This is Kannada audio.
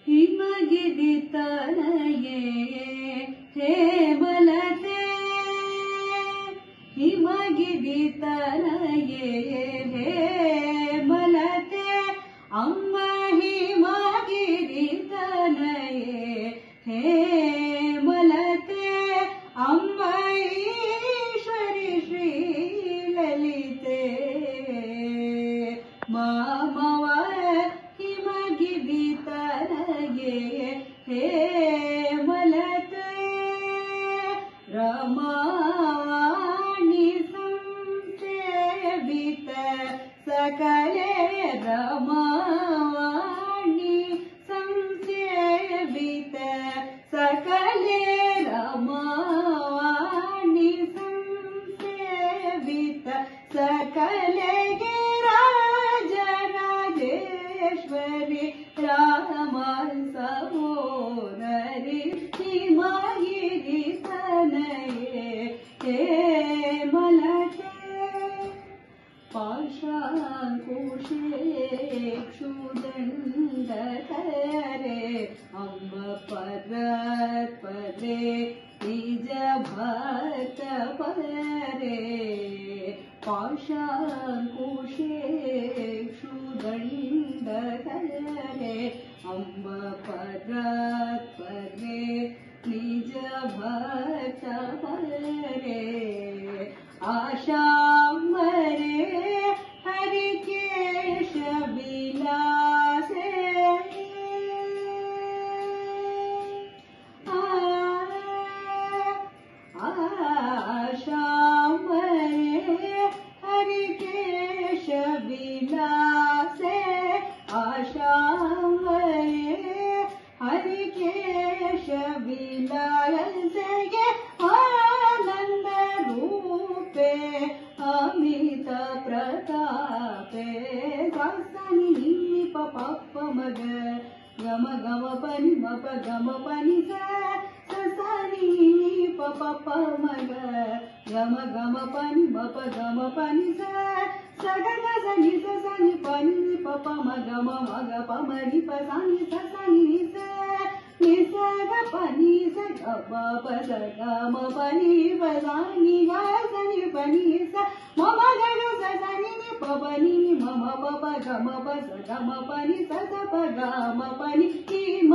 ಹಿಮಗಿರಿತನಯೇ ಹೇಮಲತೆ ಹಿಮಗಿರಿತನಯೇ ಹೇಮಲತೆ ಅಮ್ಮ ಹಿಮಗಿರಿತನಯೇ ಹೇಮಲತೆ ಅಮ್ಮ ಈಶ್ವರಿ ಶ್ರೀಲಲಿತೆ ಮಾಮವ ಹಿಮಗಿರಿತನಯೇ ಹೇಮಲತೆ ರಮಾಣಿ ಸಂಸೇವಿತ ಸಕಲೆ ರಮಾಣಿ ಸಂಸೇವಿತ ಸಕಲೆ ರಮಾಣಿ ಸಂಸೇವಿತ ಸಕಲೆಗೆ ರಾಜರಾಜೇಶ್ವರಿ ರಾಮ ಸಹೋದರಿ ಹಿಮಗಿರಿತನಯೇ ಹೇಮಲತೆ ಪಾಶಾಂಕುಶೇಕ್ಷುದಂಡಕರೆ ಅಮ್ಮ ಪರತ್ಪರೆ ನಿಜ ಭಕ್ತ ಪರೆ ಪಾಶಾಂಕುಶೇಕ್ಷುದಂಡಕರೆ ಅಮ್ಮ ಪರತ್ಪರೆ ನಿಜ ಭಕ್ತ ಪರೆ ಆಶಾಂಬರೆ ಹರಿಕೇಶ ವಿಲಾಸೆ ಆಶಾಂಬರೆ ಹರಿಕೇಶ ವಿಲಾಸೆ ಆಶಾಂಬರೆ ಹರಿಕೇಶ ವಿಲಾಸೆಗೆ ಆನಂದ ರೂಪೆ ಅಮಿತ ಪ್ರತಾಪೆ ಸಾಸನಿ ನಿಮ್ಮಿ ಪಪ್ಪ ಮಗ ಗಮ ಗಮ ಪನಿ ಮಪ ಗಮ ಪನಿ ಸಸನಿ ಪಪ್ಪ ಮಗ ಗಮ ಗಮ ಪನಿ ಮಪ ಗಮ ಪನಿ ಸಗಗ ಸನಿ ಸಸನಿ ಪನಿ ಪಪ ಮಗ ಮಗ ಪಮರಿ ಪಸನಿ ಸಸನಿ ನಿಸಗ ಪನಿ ಸಗ ಪ ಸಗ ಮ ಪನಿ ಪಸನಿ ಗಸನಿ ಪನಿ ಸ ಮಮ ಗಗ ಸಸನಿ ಪಬನಿ ಮಮ ಪಪ ಗಮ ಪ ಸಗ ಮ ಪನಿ ಸ ಪ ಗ ಮ ಪನಿ ಮ